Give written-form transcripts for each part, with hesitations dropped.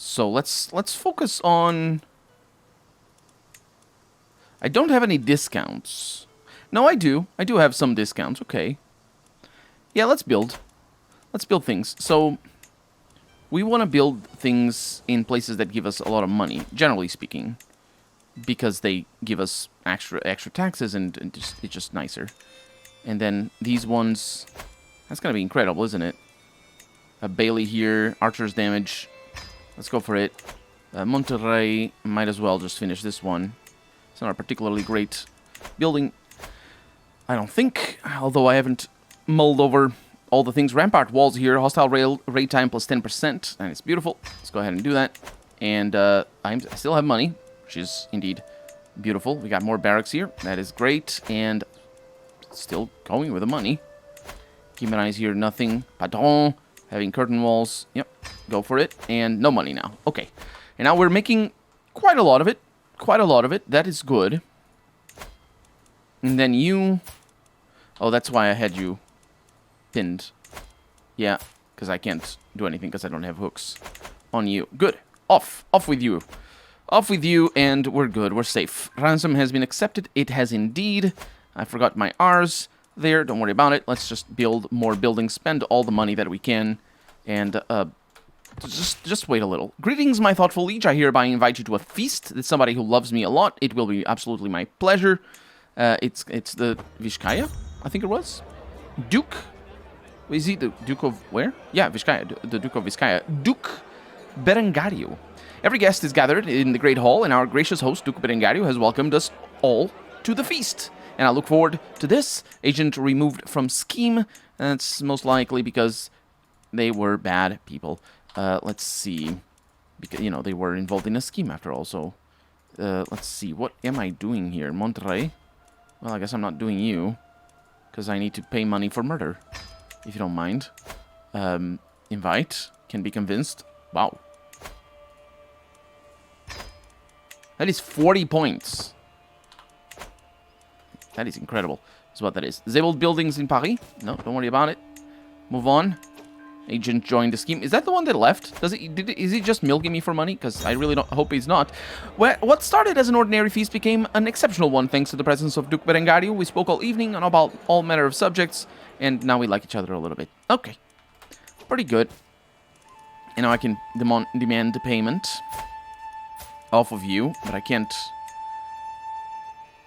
So let's focus on... I don't have any discounts. No, I do. I do have some discounts. Okay. Yeah, let's build. Let's build things. So we want to build things in places that give us a lot of money, generally speaking, because they give us extra taxes and it's just nicer. And then these ones, that's gonna be incredible, isn't it? A Bailey here, archer's damage. Let's go for it. Monterrey, might as well just finish this one. It's not a particularly great building, I don't think, although I haven't mulled over all the things. Rampart walls here, hostile raid time plus 10%, and it's beautiful. Let's go ahead and do that. And I still have money, which is indeed beautiful. We got more barracks here. That is great, and still going with the money. Keep an eyes here, nothing. Padron, having curtain walls. Yep, go for it. And no money now. Okay. And now we're making quite a lot of it. Quite a lot of it. That is good. And then you... Oh, that's why I had you pinned. Yeah, because I can't do anything because I don't have hooks on you. Good. Off. Off with you. Off with you, and we're good. We're safe. Ransom has been accepted. It has indeed. I forgot my R's there. Don't worry about it. Let's just build more buildings. Spend all the money that we can. And just wait a little. Greetings, my thoughtful liege. I hereby invite you to a feast. It's somebody who loves me a lot. It will be absolutely my pleasure. It's the Vizcaya, I think it was. Duke. Is he the Duke of where? Yeah, Vizcaya. The Duke of Vizcaya. Duke Berengario. Every guest is gathered in the Great Hall, and our gracious host, Duke Berengario, has welcomed us all to the feast. And I look forward to this. Agent removed from scheme. That's most likely because they were bad people. Let's see. Because, you know, they were involved in a scheme after all. So, let's see. What am I doing here? Monterrey? Well, I guess I'm not doing you. Because I need to pay money for murder. If you don't mind. Invite. Can be convinced. Wow. That is 40 points. That is incredible. That's what that is. Disabled buildings in Paris? No, don't worry about it. Move on. Agent joined the scheme. Is that the one that left? Is he just milking me for money? Because I really don't hope he's not. What started as an ordinary feast became an exceptional one thanks to the presence of Duke Berengario. We spoke all evening and about all manner of subjects, and now we like each other a little bit. Okay. Pretty good. And now I can demand the payment off of you, but I can't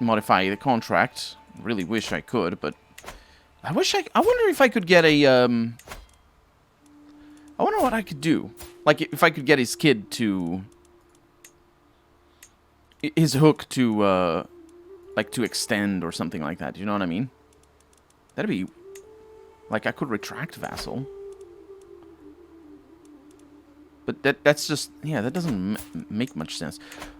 modify the contract. Really wish I could, but I wonder if I could get a I wonder what I could do. Like, if I could get his kid to... His hook to, like, to extend or something like that. Do you know what I mean? That'd be... Like, I could retract vassal. But that's just... Yeah, that doesn't make much sense.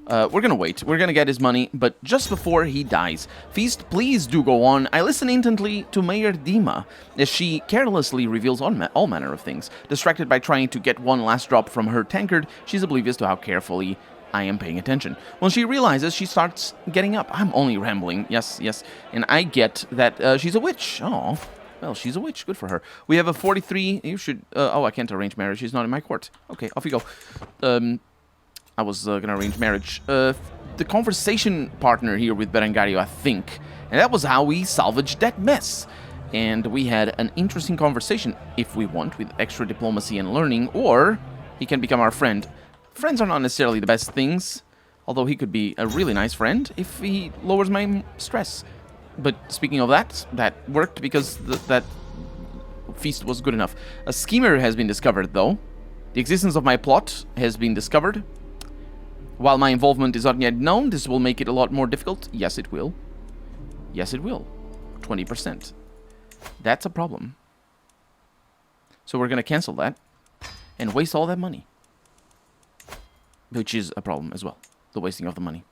We're gonna wait. We're gonna get his money, but just before he dies. Feast, please do go on. I listen intently to Mayor Dima as she carelessly reveals all manner of things. Distracted by trying to get one last drop from her tankard, she's oblivious to how carefully I am paying attention. When she realizes, she starts getting up. I'm only rambling. Yes, yes. And I get that she's a witch. Oh. Well, she's a witch. Good for her. We have a 43. You should... oh, I can't arrange marriage. She's not in my court. Okay, off you go. I was going to arrange marriage. The conversation partner here with Berengario, I think. And that was how we salvaged that mess. And we had an interesting conversation, if we want, with extra diplomacy and learning. Or he can become our friend. Friends are not necessarily the best things. Although he could be a really nice friend if he lowers my stress. But speaking of that, that worked because that feast was good enough. A schemer has been discovered, though. The existence of my plot has been discovered. While my involvement is not yet known, this will make it a lot more difficult. Yes, it will. Yes, it will. 20%. That's a problem. So we're going to cancel that and waste all that money. Which is a problem as well. The wasting of the money.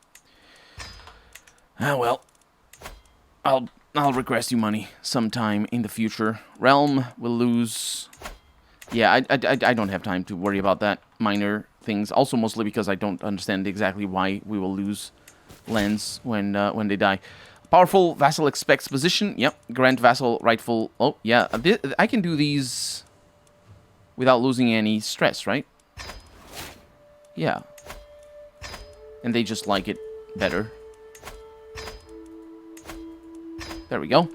Ah, well. I'll request you money sometime in the future. Realm will lose. Yeah, I don't have time to worry about that. Minor things. Also, mostly because I don't understand exactly why we will lose lands when they die. Powerful vassal expects position. Yep. Grant vassal rightful. Oh, yeah. I can do these without losing any stress, right? Yeah. And they just like it better. There we go.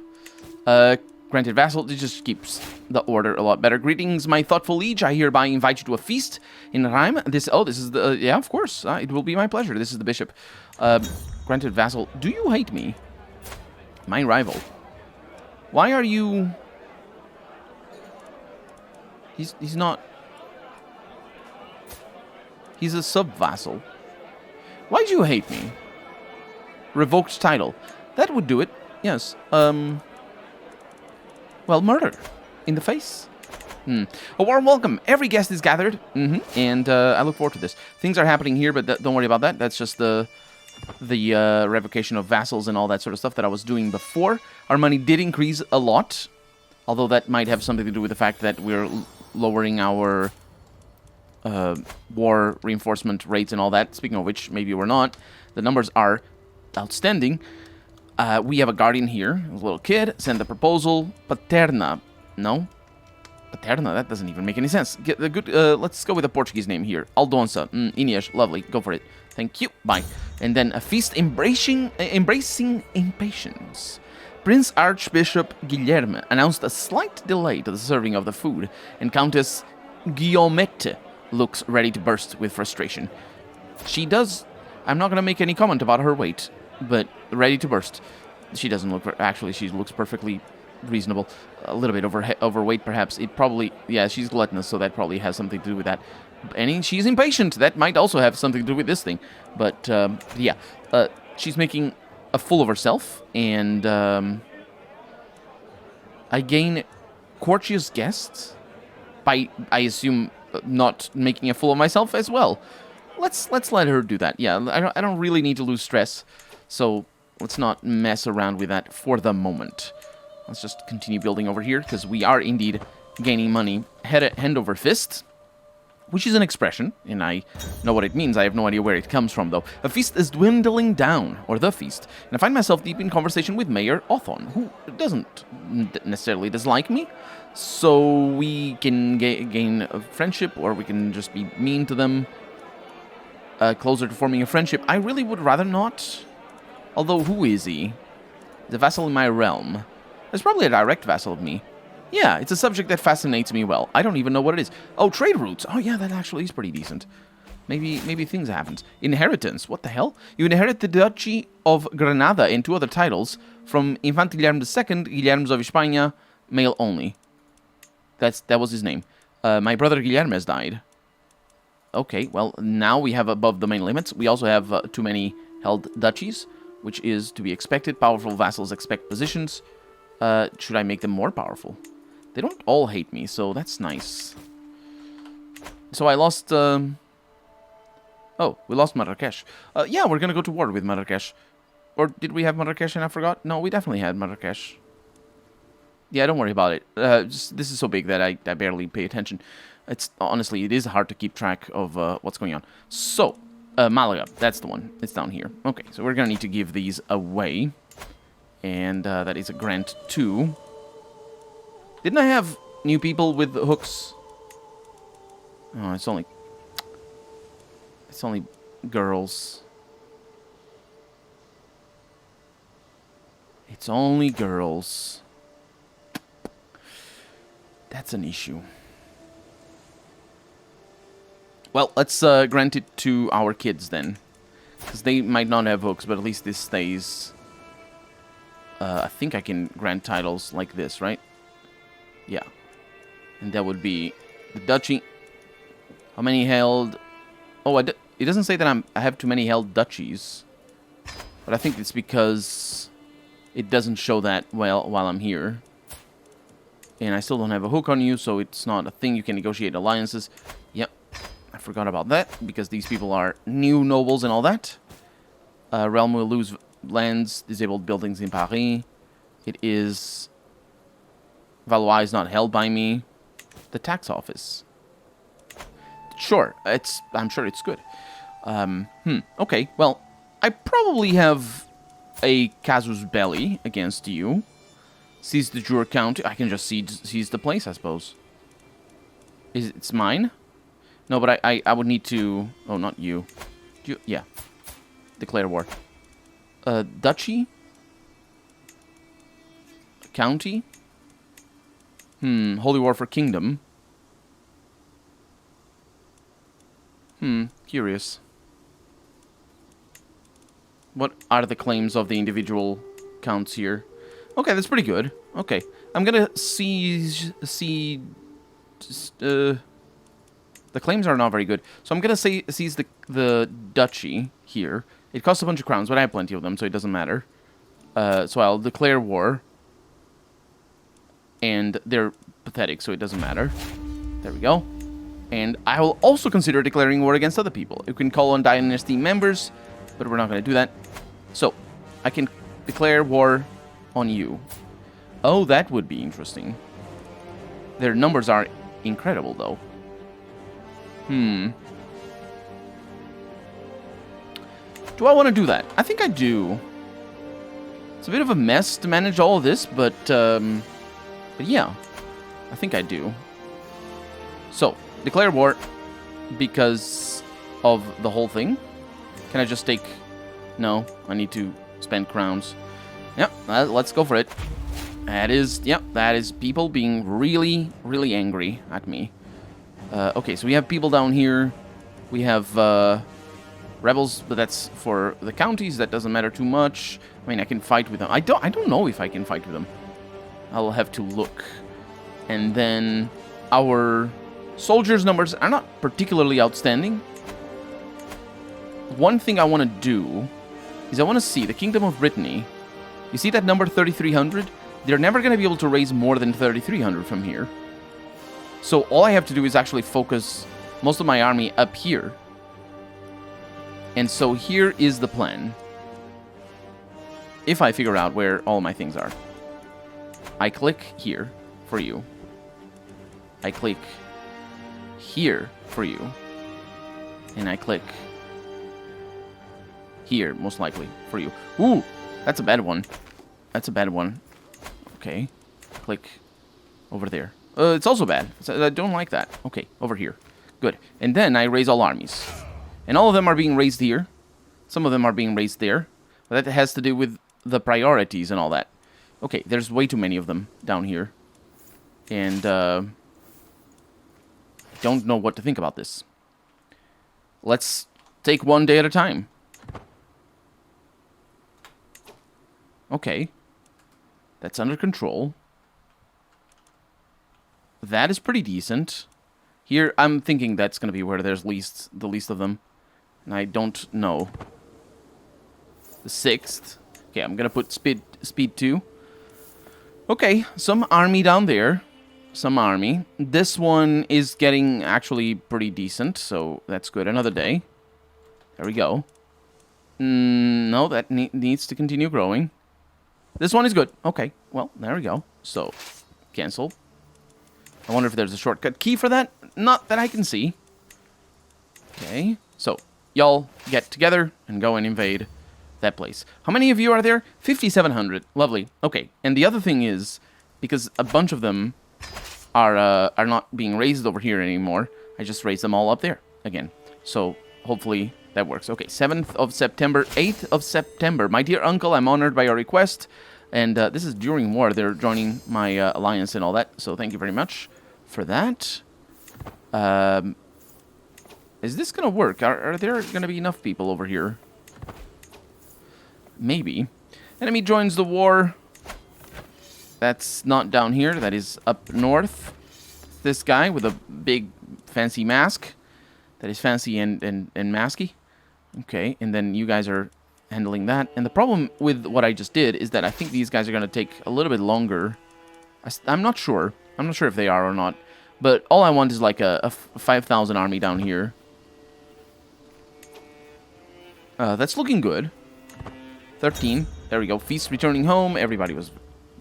Granted vassal, it just keeps the order a lot better. Greetings, my thoughtful liege. I hereby invite you to a feast in Rhyme. This is the... yeah, of course. It will be my pleasure. This is the bishop. Granted vassal, do you hate me? My rival. Why are you... He's not... He's a sub-vassal. Why do you hate me? Revoked title. That would do it. Yes. Well, murder. In the face. A warm welcome. Every guest is gathered. And I look forward to this. Things are happening here, but don't worry about that. That's just the revocation of vassals and all that sort of stuff that I was doing before. Our money did increase a lot. Although that might have something to do with the fact that we're lowering our war reinforcement rates and all that. Speaking of which, maybe we're not. The numbers are outstanding. We have a guardian here, a little kid. Send the proposal. Paterna. No? Paterna? That doesn't even make any sense. Get the good. Let's go with a Portuguese name here. Aldonza. Inês. Lovely. Go for it. Thank you. Bye. And then a feast embracing impatience. Prince Archbishop Guilherme announced a slight delay to the serving of the food, and Countess Guillaumette looks ready to burst with frustration. She does... I'm not going to make any comment about her weight, but ready to burst. She doesn't look... Actually, she looks perfectly reasonable. A little bit overweight, perhaps. It probably... Yeah, she's gluttonous, so that probably has something to do with that. And she's impatient. That might also have something to do with this thing. But, yeah. She's making a fool of herself, and I gain courteous guests by, I assume, not making a fool of myself as well. Let's let her do that. Yeah, I don't really need to lose stress, so let's not mess around with that for the moment. Let's just continue building over here, because we are indeed gaining money hand over fist, which is an expression, and I know what it means. I have no idea where it comes from, though. A feast is dwindling down, or the feast, and I find myself deep in conversation with Mayor Othon, who doesn't necessarily dislike me, so we can gain a friendship, or we can just be mean to them, closer to forming a friendship. I really would rather not, although who is he? The vassal in my realm. There's probably a direct vassal of me. Yeah, it's a subject that fascinates me well. I don't even know what it is. Oh, trade routes. Oh, yeah, that actually is pretty decent. Maybe things happen. Inheritance. What the hell? You inherit the Duchy of Granada and 2 other titles from Infante Guilherme II, Guilherme of España, male only. That was his name. My brother Guilherme has died. Okay, well, now we have above the main limits. We also have too many held duchies, which is to be expected. Powerful vassals expect positions. Should I make them more powerful? They don't all hate me, so that's nice. So I lost... Oh, we lost Marrakesh. Yeah, we're gonna go to war with Marrakesh. Or did we have Marrakesh and I forgot? No, we definitely had Marrakesh. Yeah, don't worry about it. This is so big that I barely pay attention. Honestly, it is hard to keep track of what's going on. So, Malaga, that's the one. It's down here. Okay, so we're gonna need to give these away. And that is a grant 2. Didn't I have new people with hooks? Oh, it's only girls. It's only girls. That's an issue. Well, let's grant it to our kids then. Because they might not have hooks, but at least this stays... I think I can grant titles like this, right? Yeah. And that would be the duchy. How many held... Oh, it doesn't say that I have too many held duchies. But I think it's because it doesn't show that well while I'm here. And I still don't have a hook on you, so it's not a thing. You can negotiate alliances. Yep. I forgot about that, because these people are new nobles and all that. Realm will lose... lands, disabled buildings in Paris. It is... Valois is not held by me. The tax office. Sure, I'm sure it's good. Okay, well, I probably have a casus belli against you. Seize the jure county. I can just seize the place, I suppose. It's mine? No, but I would need to... Oh, not you. Yeah. Declare war. Duchy? County? Holy war for kingdom. Curious. What are the claims of the individual counts here? Okay, that's pretty good. Okay. I'm gonna seize... the claims are not very good. So I'm gonna seize the duchy here. It costs a bunch of crowns, but I have plenty of them, so it doesn't matter. So I'll declare war. And they're pathetic, so it doesn't matter. There we go. And I will also consider declaring war against other people. You can call on dynasty members, but we're not going to do that. So, I can declare war on you. Oh, that would be interesting. Their numbers are incredible, though. Do I want to do that? I think I do. It's a bit of a mess to manage all of this, but yeah, I think I do. So, declare war because of the whole thing. Can I just take... No, I need to spend crowns. Yep, let's go for it. That is people being really, really angry at me. Okay, so we have people down here. We have rebels, but that's for the counties. That doesn't matter too much. I mean, I can fight with them. I don't know if I can fight with them. I'll have to look. And then our soldiers' numbers are not particularly outstanding. One thing I want to do is I want to see the Kingdom of Brittany. You see that number 3,300? They're never going to be able to raise more than 3,300 from here. So all I have to do is actually focus most of my army up here. And so here is the plan. If I figure out where all my things are. I click here for you. I click here for you. And I click here, most likely, for you. Ooh, that's a bad one. That's a bad one. Okay. Click over there. It's also bad. I don't like that. Okay, over here. Good. And then I raise all armies. And all of them are being raised here. Some of them are being raised there. But that has to do with the priorities and all that. Okay, there's way too many of them down here. And, I don't know what to think about this. Let's take one day at a time. Okay. That's under control. That is pretty decent. Here, I'm thinking that's going to be where there's the least of them. And I don't know. The 6th. Okay, I'm going to put speed 2. Okay, some army down there. Some army. This one is getting actually pretty decent, so that's good. Another day. There we go. No, that needs to continue growing. This one is good. Okay, well, there we go. So, cancel. I wonder if there's a shortcut key for that. Not that I can see. Okay, so y'all get together and go and invade that place. How many of you are there? 5,700. Lovely. Okay, and the other thing is, because a bunch of them are not being raised over here anymore, I just raised them all up there again. So hopefully that works. Okay, 7th of September, 8th of September. My dear uncle, I'm honored by your request. And this is during war. They're joining my alliance and all that. So thank you very much for that. Is this going to work? Are there going to be enough people over here? Maybe. Enemy joins the war. That's not down here. That is up north. This guy with a big fancy mask. That is fancy and masky. Okay, and then you guys are handling that. And the problem with what I just did is that I think these guys are going to take a little bit longer. I'm not sure. I'm not sure if they are or not. But all I want is like a 5,000 army down here. That's looking good. 13. There we go. Feast returning home. Everybody was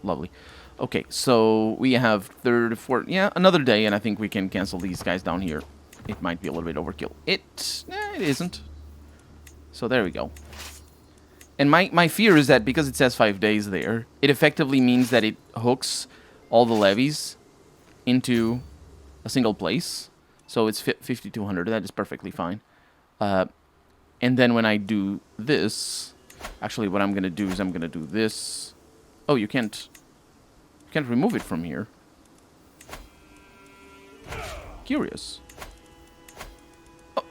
lovely. Okay, so we have 3rd, 4th. Yeah, another day, and I think we can cancel these guys down here. It might be a little bit overkill. It isn't. So there we go. And my fear is that because it says 5 days there, it effectively means that it hooks all the levies into a single place. So it's 5,200. That is perfectly fine. And then when I do this, actually what I'm going to do is I'm going to do this. Oh, you can't remove it from here. Curious. Oh.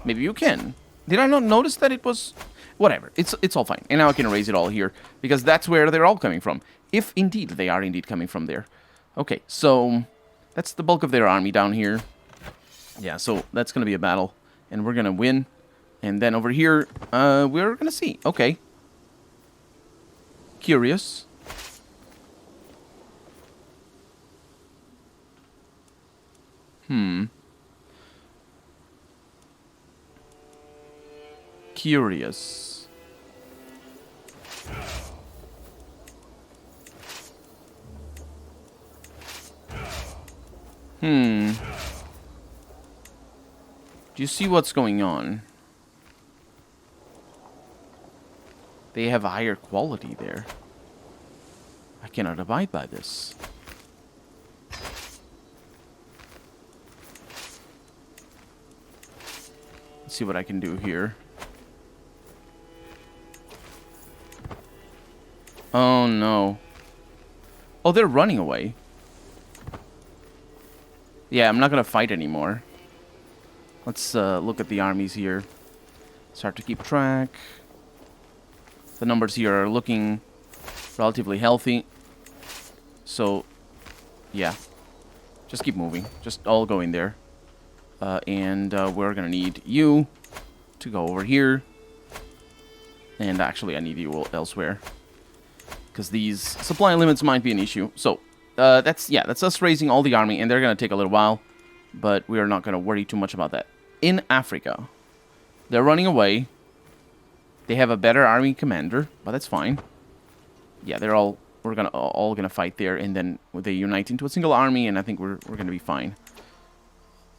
Maybe you can. Did I not notice that it was... Whatever. It's all fine. And now I can erase it all here, because that's where they're all coming from. If indeed they are indeed coming from there. Okay, so that's the bulk of their army down here. Yeah, so that's going to be a battle. And we're going to win. And then over here, we're going to see. Okay. Curious. Curious. Do you see what's going on? They have a higher quality there. I cannot abide by this. Let's see what I can do here. Oh no. Oh, they're running away. Yeah, I'm not gonna fight anymore. Let's look at the armies here. Start to keep track. The numbers here are looking relatively healthy. So, yeah. Just keep moving. Just all go in there. And we're gonna need you to go over here. And actually, I need you elsewhere. Because these supply limits might be an issue. So, that's us raising all the army. And they're gonna take a little while. But we are not gonna worry too much about that. In Africa, they're running away. They have a better army commander, but that's fine. Yeah, we're all gonna fight there, and then they unite into a single army, and I think we're gonna be fine.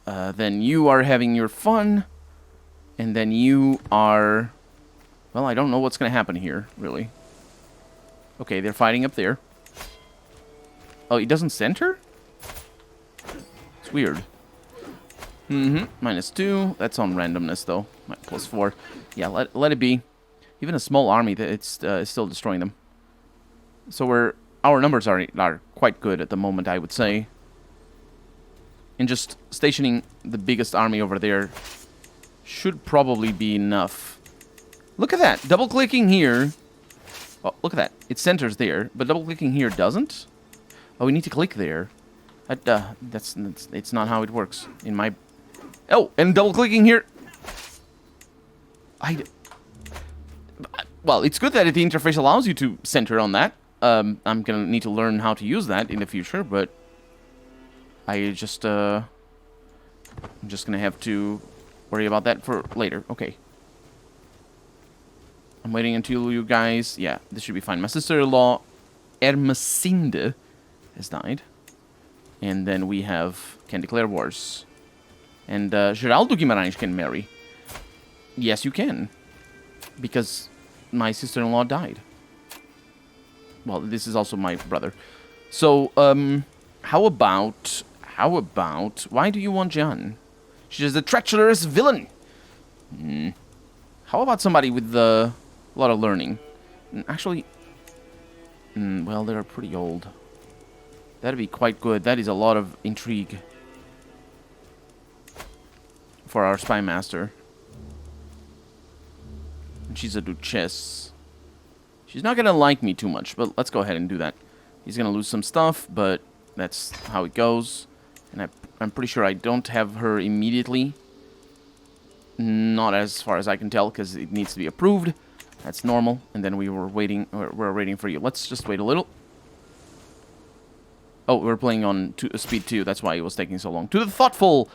Then you are having your fun, and then you are... Well, I don't know what's gonna happen here, really. Okay, they're fighting up there. Oh, it doesn't center? It's weird. -2. That's on randomness, though. +4. Yeah, let it be. Even a small army, it's still destroying them. So our numbers are quite good at the moment, I would say. And just stationing the biggest army over there should probably be enough. Look at that. Double-clicking here. Oh, look at that. It centers there, but double-clicking here doesn't. Oh, we need to click there. It's not how it works in my... Oh, and double-clicking here. Well, it's good that the interface allows you to center on that. I'm going to need to learn how to use that in the future, but I'm just going to have to worry about that for later. Okay. I'm waiting until you guys... Yeah, this should be fine. My sister-in-law, Ermesinde, has died. And then we can declare wars. And Geraldo Guimarães can marry. Yes, you can. Because my sister-in-law died. Well, this is also my brother. So, how about... Why do you want Jeanne? She's a treacherous villain. How about somebody with a lot of learning? Actually... well, they're pretty old. That'd be quite good. That is a lot of intrigue. For our spy master. And she's a duchess. She's not gonna like me too much, but let's go ahead and do that. He's gonna lose some stuff, but that's how it goes. And I'm pretty sure I don't have her immediately. Not as far as I can tell, because it needs to be approved. That's normal. And then we're waiting for you. Let's just wait a little. Oh, we're playing on speed 2. That's why it was taking so long. To the thoughtful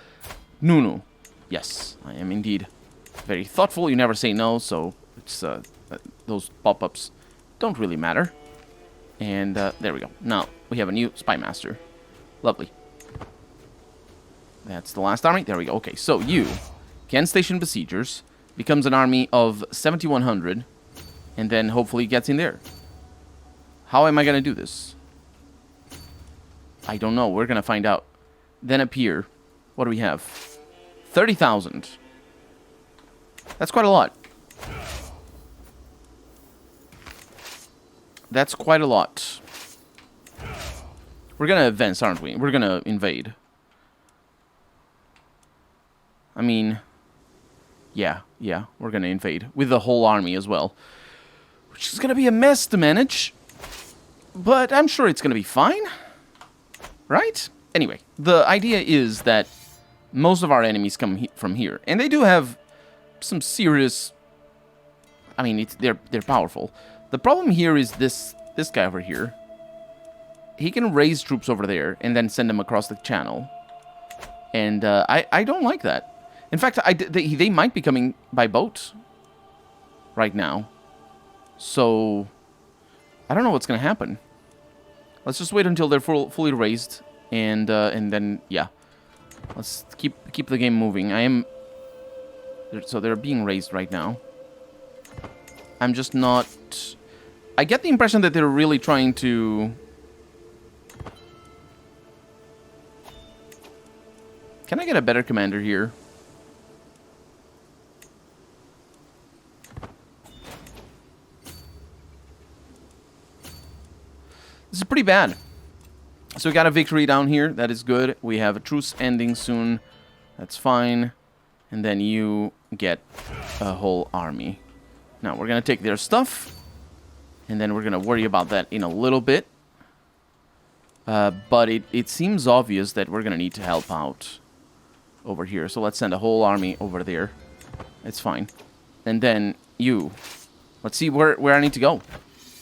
Nunu. Yes, I am indeed very thoughtful. You never say no, so it's those pop-ups don't really matter. And there we go. Now we have a new spy master. Lovely. That's the last army. There we go. Okay, so you can station besiegers, becomes an army of 7,100, and then hopefully gets in there. How am I going to do this? I don't know. We're going to find out. Then appear. What do we have? 30,000. That's quite a lot. That's quite a lot. We're gonna advance, aren't we? We're gonna invade. I mean... Yeah, we're gonna invade. With the whole army as well. Which is gonna be a mess to manage. But I'm sure it's gonna be fine. Right? Anyway, the idea is that most of our enemies come from here. And they do have some serious... I mean, they're powerful. The problem here is this guy over here. He can raise troops over there and then send them across the channel. And I don't like that. In fact, they might be coming by boat right now. So, I don't know what's going to happen. Let's just wait until they're fully raised. And then, yeah. Let's keep the game moving. So they're being raised right now. I'm just not... I get the impression that they're really trying to... Can I get a better commander here? This is pretty bad. So we got a victory down here. That is good. We have a truce ending soon. That's fine. And then you get a whole army. Now we're going to take their stuff. And then we're going to worry about that in a little bit. But it seems obvious that we're going to need to help out over here. So let's send a whole army over there. It's fine. And then you. Let's see where I need to go.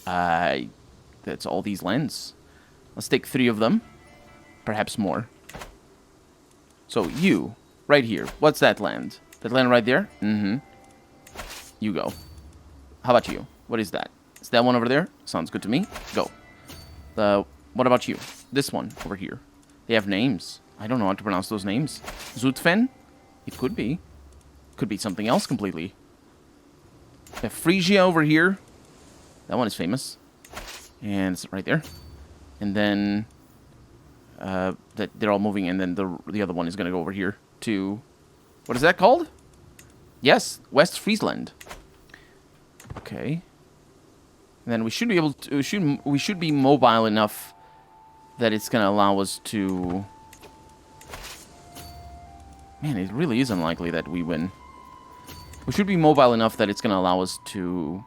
That's all these lands. Let's take 3 of them. Perhaps more. So you, right here. What's that land? That land right there? Mm-hmm. You go. How about you? What is that? Is that one over there? Sounds good to me. Go. What about you? This one over here. They have names. I don't know how to pronounce those names. Zutphen? It could be. Could be something else completely. We have Phrygia over here. That one is famous. And it's right there. And then that they're all moving, and then the other one is going to go over here to... What is that called? Yes, West Friesland. Okay. And then we should be able to... We should be mobile enough that it's going to allow us to... Man, it really is unlikely that we win. We should be mobile enough that it's going to allow us to...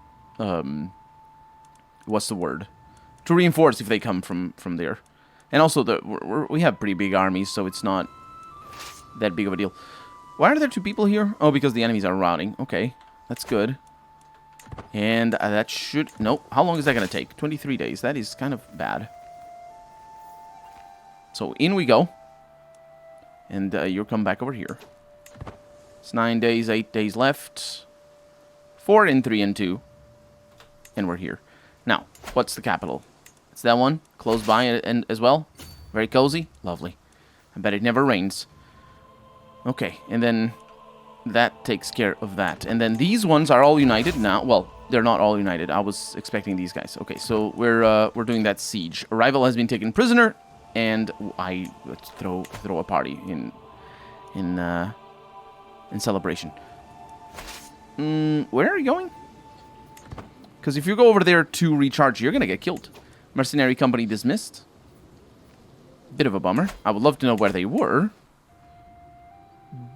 what's the word? To reinforce if they come from there. And also, we have pretty big armies, so it's not that big of a deal. Why are there 2 people here? Oh, because the enemies are routing. Okay, that's good. And that should... Nope. How long is that going to take? 23 days. That is kind of bad. So, in we go. And you'll come back over here. It's 9 days, 8 days left. 4 and 3 and 2. And we're here. Now, what's the capital? It's that one, close by and as well. Very cozy. Lovely. I bet it never rains. Okay, and then that takes care of that. And then these ones are all united now. Well, they're not all united. I was expecting these guys. Okay, so we're doing that siege. A rival has been taken prisoner, and let's throw a party in celebration. Where are you going? Because if you go over there to recharge, you're going to get killed. Mercenary company dismissed. Bit of a bummer. I would love to know where they were.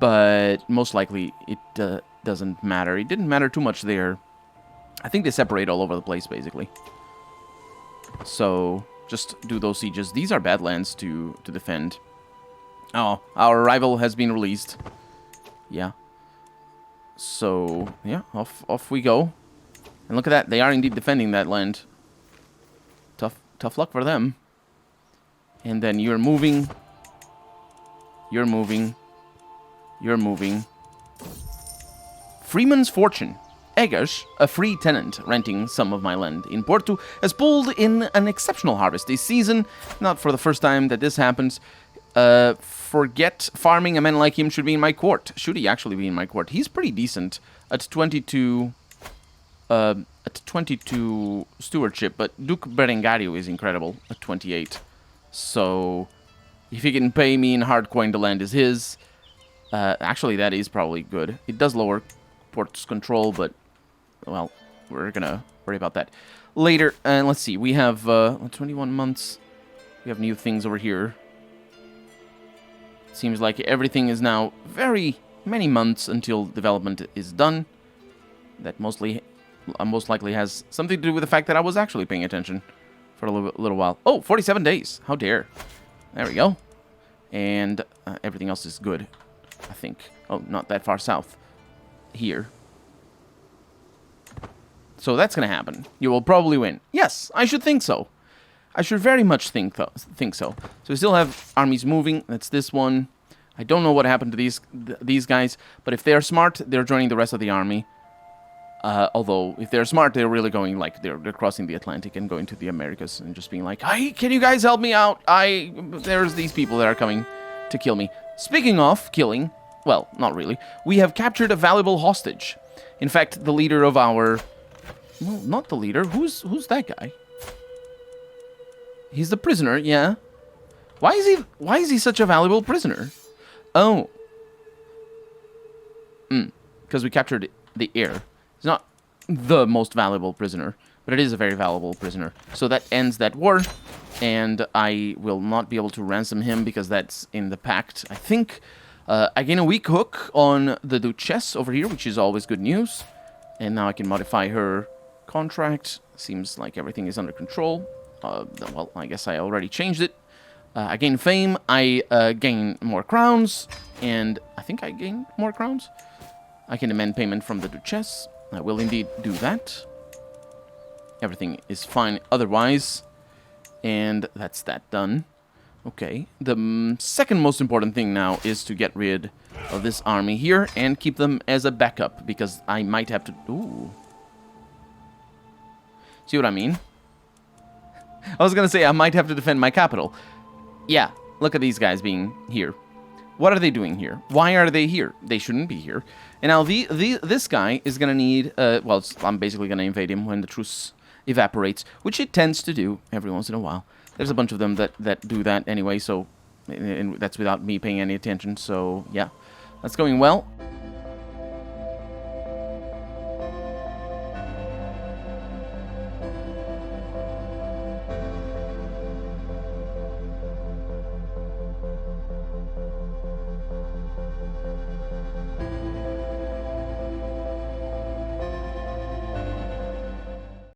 But most likely it doesn't matter. It didn't matter too much there. I think they separate all over the place, basically. So, just do those sieges. These are bad lands to defend. Oh, our rival has been released. Yeah. So, yeah, off we go. And look at that. They are indeed defending that land. Tough luck for them. And then you're moving. You're moving. You're moving. Freeman's Fortune. Eggers, a free tenant renting some of my land in Porto, has pulled in an exceptional harvest this season. Not for the first time that this happens. Forget farming. A man like him should be in my court. Should he actually be in my court? He's pretty decent at 22... at 22 stewardship, but Duke Berengario is incredible at 28. So, If he can pay me in hard coin, the land is his. Actually, that is probably good. It does lower port's control, but, well, we're gonna worry about that later. And let's see, we have 21 months. We have new things over here. Seems like everything is now very many months until development is done. That most likely has something to do with the fact that I was actually paying attention for a little while. Oh, 47 days. How dare. There we go. And everything else is good, I think. Oh, not that far south. Here. So that's going to happen. You will probably win. Yes, I should think so. I should very much think so. So we still have armies moving. That's this one. I don't know what happened to these guys, but if they're smart, they're joining the rest of the army. Although, if they're smart, they're really going, like, they're crossing the Atlantic and going to the Americas and just being like, hey, can you guys help me out? There's these people that are coming to kill me. Speaking of killing, well, not really. We have captured a valuable hostage. In fact, the leader of our... Well, not the leader. Who's that guy? He's the prisoner, yeah. Why is he such a valuable prisoner? Oh. Because we captured the heir. He's not the most valuable prisoner, but it is a very valuable prisoner. So that ends that war, and I will not be able to ransom him because that's in the pact, I think. I gain a weak hook on the Duchess over here, which is always good news. And now I can modify her contract. Seems like everything is under control. Well, I guess I already changed it. I gain fame, I gain more crowns, and I think I gain more crowns. I can demand payment from the Duchess. I will indeed do that. Everything is fine otherwise. And that's that done. Okay. The second most important thing now is to get rid of this army here and keep them as a backup, because I might have to... Ooh. See what I mean? I was going to say I might have to defend my capital. Yeah, look at these guys being here. What are they doing here? Why are they here? They shouldn't be here. And now this guy is going to need... well, I'm basically going to invade him when the truce evaporates, which it tends to do every once in a while. There's a bunch of them that do that anyway, so... And that's without me paying any attention, so yeah. That's going well.